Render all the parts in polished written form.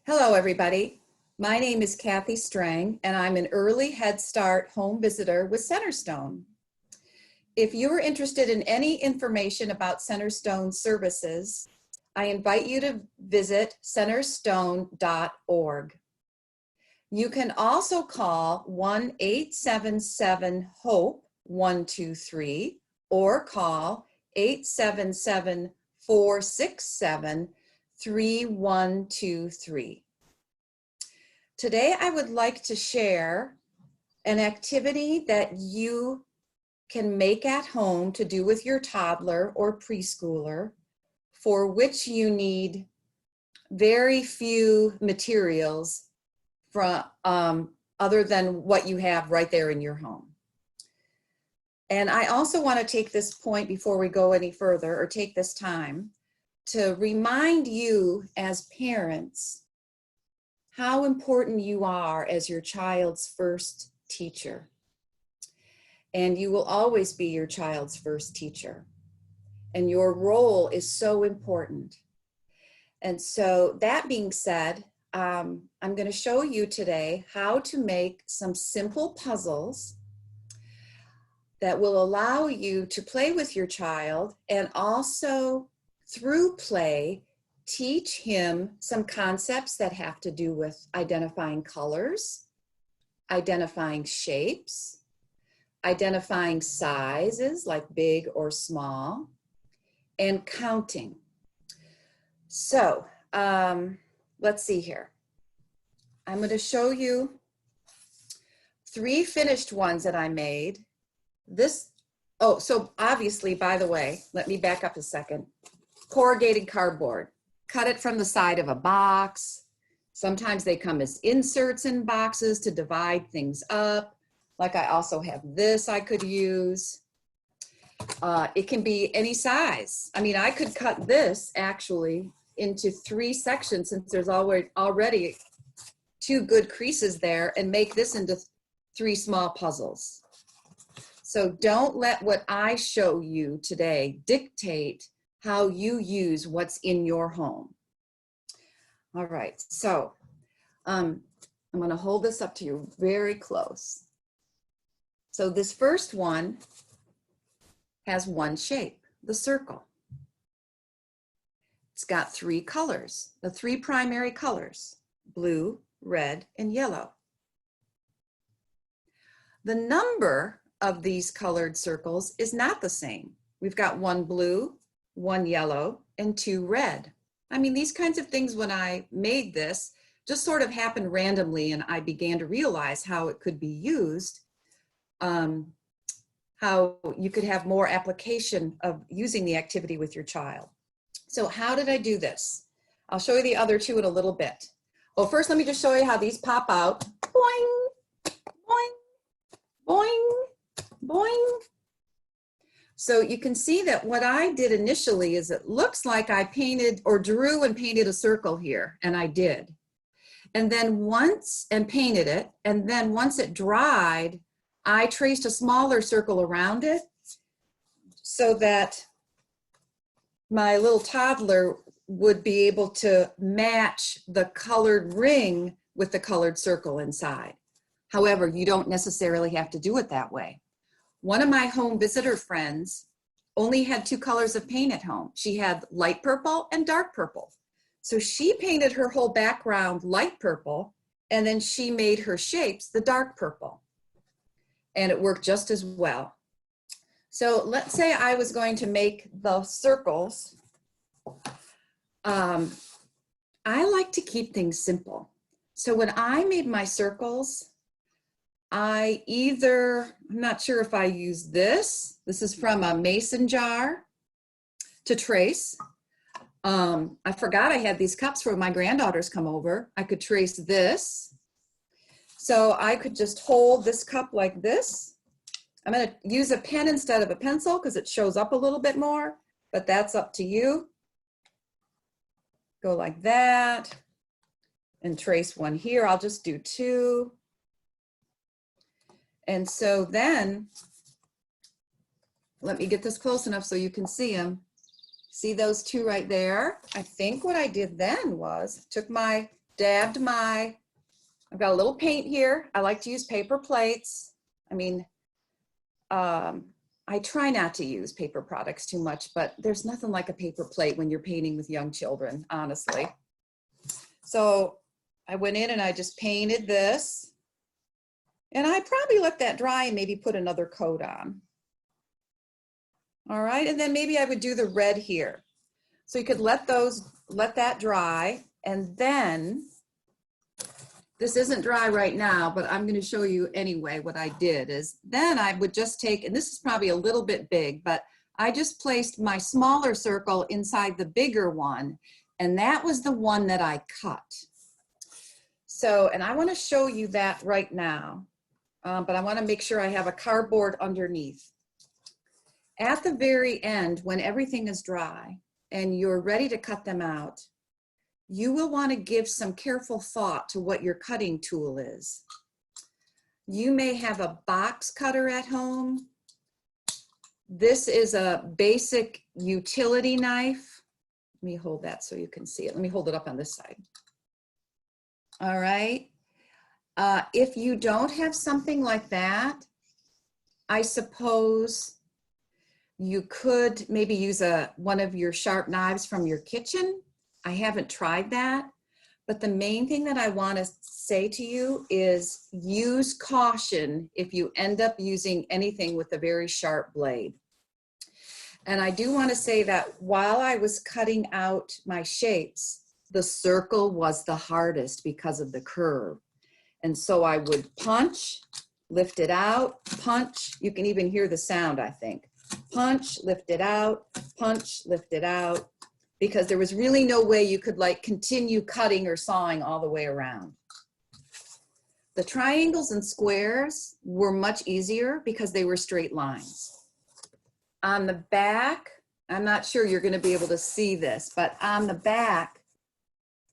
Hello, everybody. My name is Kathy Streng, and I'm an early Head Start home visitor with Centerstone. If you are interested in any information about Centerstone services, I invite you to visit centerstone.org. You can also call 1-877-HOPE-123 or call 877-467-3123. Today, I would like to share an activity that you can make at home to do with your toddler or preschooler, for which you need very few materials from other than what you have right there in your home. And I also want to take this point before we go any further, or take this time to remind you as parents how important you are as your child's first teacher. And you will always be your child's first teacher. And your role is so important. And so that being said, I'm going to show you today how to make some simple puzzles that will allow you to play with your child, and also through play teach him some concepts that have to do with identifying colors, identifying shapes, identifying sizes like big or small, and counting. So let's see here. I'm going to show you 3 finished ones that I made. So obviously, by the way, let me back up a second. Corrugated cardboard. Cut it from the side of a box. Sometimes they come as inserts in boxes to divide things up. Like I also have this I could use. It can be any size. I mean, I could cut this actually into 3 sections, since there's already 2 good creases there, and make this into 3 small puzzles. So don't let what I show you today dictate how you use what's in your home. All right, so I'm going to hold this up to you very close. So this first one has one shape, the circle. It's got 3 colors, the 3 primary colors, blue, red, and yellow. The number of these colored circles is not the same. We've got 1 blue, 1 yellow, and 2 red. I mean, these kinds of things, when I made this, just sort of happened randomly, and I began to realize how it could be used, how you could have more application of using the activity with your child. So how did I do this? I'll show you the other 2 in a little bit. Well, first, let me just show you how these pop out. Boing, boing, boing, boing. So you can see that what I did initially is, it looks like I painted or drew and painted a circle here, and I did. And then painted it, and then once it dried, I traced a smaller circle around it so that my little toddler would be able to match the colored ring with the colored circle inside. However, you don't necessarily have to do it that way. One of my home visitor friends only had 2 colors of paint at home. She had light purple and dark purple. So she painted her whole background light purple, and then she made her shapes the dark purple. And it worked just as well. So let's say I was going to make the circles. I like to keep things simple. So when I made my circles, I'm not sure if I use this. This is from a mason jar to trace. I forgot I had these cups for when my granddaughters come over. I could trace this. So I could just hold this cup like this. I'm going to use a pen instead of a pencil because it shows up a little bit more, but that's up to you. Go like that and trace one here. I'll just do 2. And so then, let me get this close enough so you can see them. See those 2 right there? I think what I did then was took my dabbed I've got a little paint here. I like to use paper plates. I mean, I try not to use paper products too much, but there's nothing like a paper plate when you're painting with young children, honestly. So I went in and I just painted this. And I probably let that dry and maybe put another coat on. All right, and then maybe I would do the red here. So you could let that dry, and then, this isn't dry right now, but I'm going to show you anyway. What I did is then I would just take, and this is probably a little bit big, but I just placed my smaller circle inside the bigger one, and that was the one that I cut. So, and I want to show you that right now, but I want to make sure I have a cardboard underneath. At the very end, when everything is dry and you're ready to cut them out, you will want to give some careful thought to what your cutting tool is. You may have a box cutter at home. This is a basic utility knife. Let me hold that so you can see it. Let me hold it up on this side. All right. If you don't have something like that, I suppose you could maybe use one of your sharp knives from your kitchen. I haven't tried that, but the main thing that I want to say to you is use caution if you end up using anything with a very sharp blade. And I do want to say that while I was cutting out my shapes, the circle was the hardest because of the curve. And so I would punch, lift it out, punch. You can even hear the sound, I think. Punch, lift it out, punch, lift it out, because there was really no way you could like continue cutting or sawing all the way around. The triangles and squares were much easier because they were straight lines. On the back, I'm not sure you're going to be able to see this, but on the back,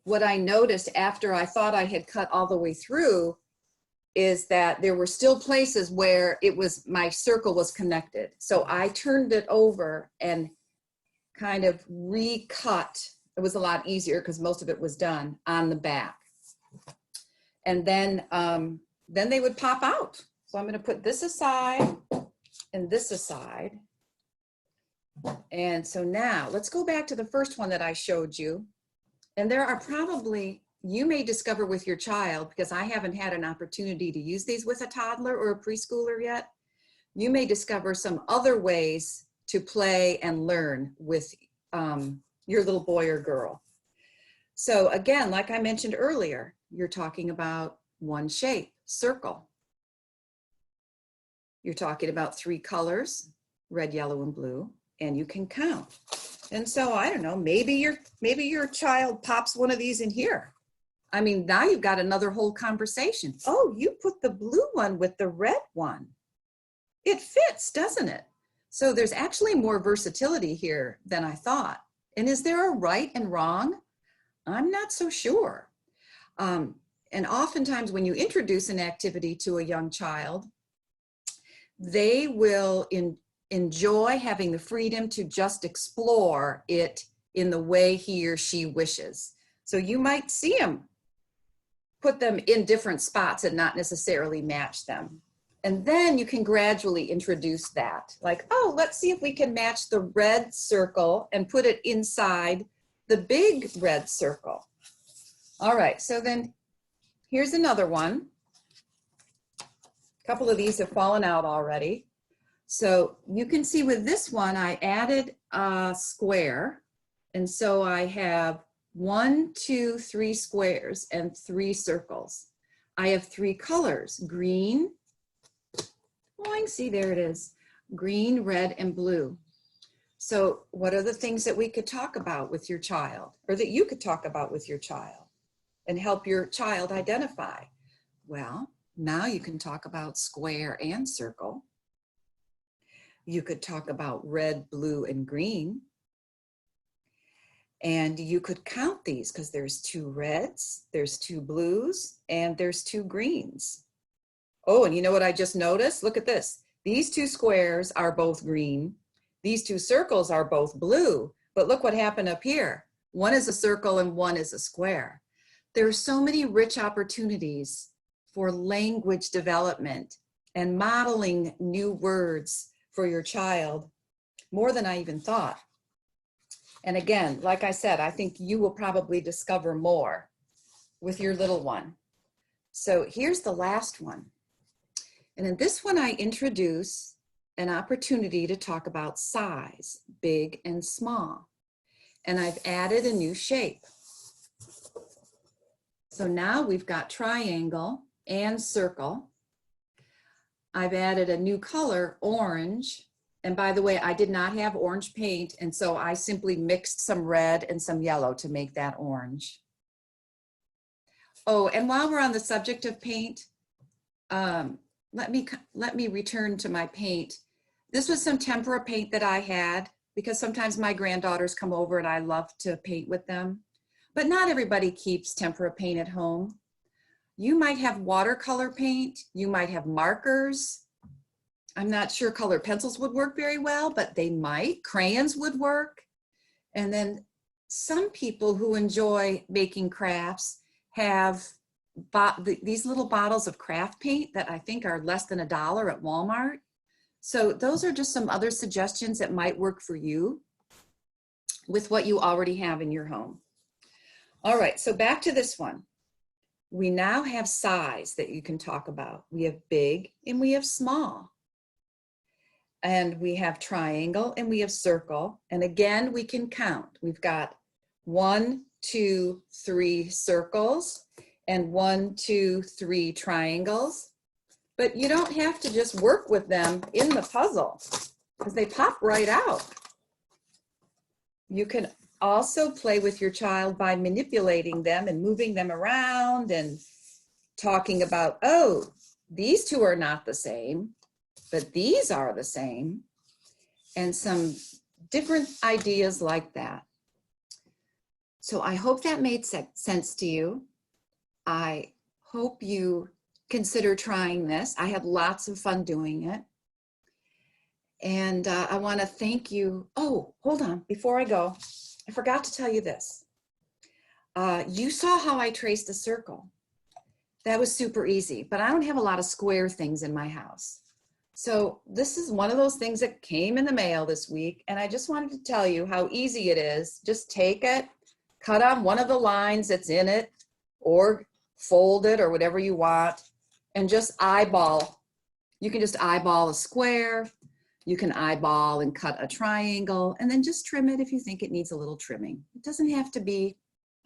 what I noticed after I thought I had cut all the way through is that there were still places where my circle was connected. So I turned it over and kind of recut. It was a lot easier because most of it was done on the back. And then they would pop out. So I'm going to put this aside and this aside. And so now let's go back to the first one that I showed you. And there are probably, you may discover with your child, because I haven't had an opportunity to use these with a toddler or a preschooler yet, you may discover some other ways to play and learn with your little boy or girl. So again, like I mentioned earlier, you're talking about one shape, circle. You're talking about 3 colors, red, yellow, and blue, and you can count. And so I don't know, maybe your child pops one of these in here. I mean, now you've got another whole conversation. Oh, you put the blue one with the red one. It fits, doesn't it? So there's actually more versatility here than I thought. And is there a right and wrong? I'm not so sure. And oftentimes when you introduce an activity to a young child, they will enjoy having the freedom to just explore it in the way he or she wishes. So you might see them, put them in different spots and not necessarily match them. And then you can gradually introduce that. Like, oh, let's see if we can match the red circle and put it inside the big red circle. All right, so then here's another one. A couple of these have fallen out already. So you can see with this one, I added a square. And so I have 1, 2, 3 squares and 3 circles. I have 3 colors, green, oh, I can see there it is, green, red, and blue. So what are the things that we could talk about with your child, or that you could talk about with your child and help your child identify? Well, now you can talk about square and circle. You could talk about red, blue, and green. And you could count these because there's 2 reds, there's 2 blues, and there's 2 greens. Oh, and you know what I just noticed? Look at this. These 2 squares are both green. These 2 circles are both blue. But look what happened up here. One is a circle and one is a square. There are so many rich opportunities for language development and modeling new words for your child, more than I even thought. And again, like I said, I think you will probably discover more with your little one. So here's the last one. And in this one, I introduce an opportunity to talk about size, big and small. And I've added a new shape. So now we've got triangle and circle. I've added a new color, orange. And by the way, I did not have orange paint, and so I simply mixed some red and some yellow to make that orange. Oh, and while we're on the subject of paint, let me return to my paint. This was some tempera paint that I had, because sometimes my granddaughters come over and I love to paint with them. But not everybody keeps tempera paint at home. You might have watercolor paint, you might have markers. I'm not sure colored pencils would work very well, but they might. Crayons would work. And then some people who enjoy making crafts have these little bottles of craft paint that I think are less than $1 at Walmart. So those are just some other suggestions that might work for you with what you already have in your home. All right, so back to this one. We now have size that you can talk about. We have big and we have small. And we have triangle and we have circle. And again, we can count. We've got 1, 2, 3 circles and 1, 2, 3 triangles. But you don't have to just work with them in the puzzle because they pop right out. You can also play with your child by manipulating them and moving them around and talking about, oh, these two are not the same, but these are the same, and some different ideas like that. So I hope that made sense to you. I hope you consider trying this. I had lots of fun doing it. And I want to thank you. Oh, hold on. Before I go, I forgot to tell you this. You saw how I traced a circle. That was super easy, but I don't have a lot of square things in my house. So this is one of those things that came in the mail this week, and I just wanted to tell you how easy it is. Just take it, cut on one of the lines that's in it, or fold it, or whatever you want, and just eyeball. You can just eyeball a square, you can eyeball and cut a triangle, and then just trim it if you think it needs a little trimming. It doesn't have to be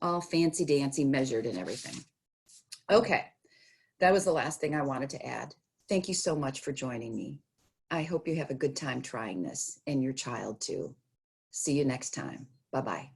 all fancy-dancy measured and everything. Okay, that was the last thing I wanted to add. Thank you so much for joining me. I hope you have a good time trying this, and your child too. See you next time. Bye-bye.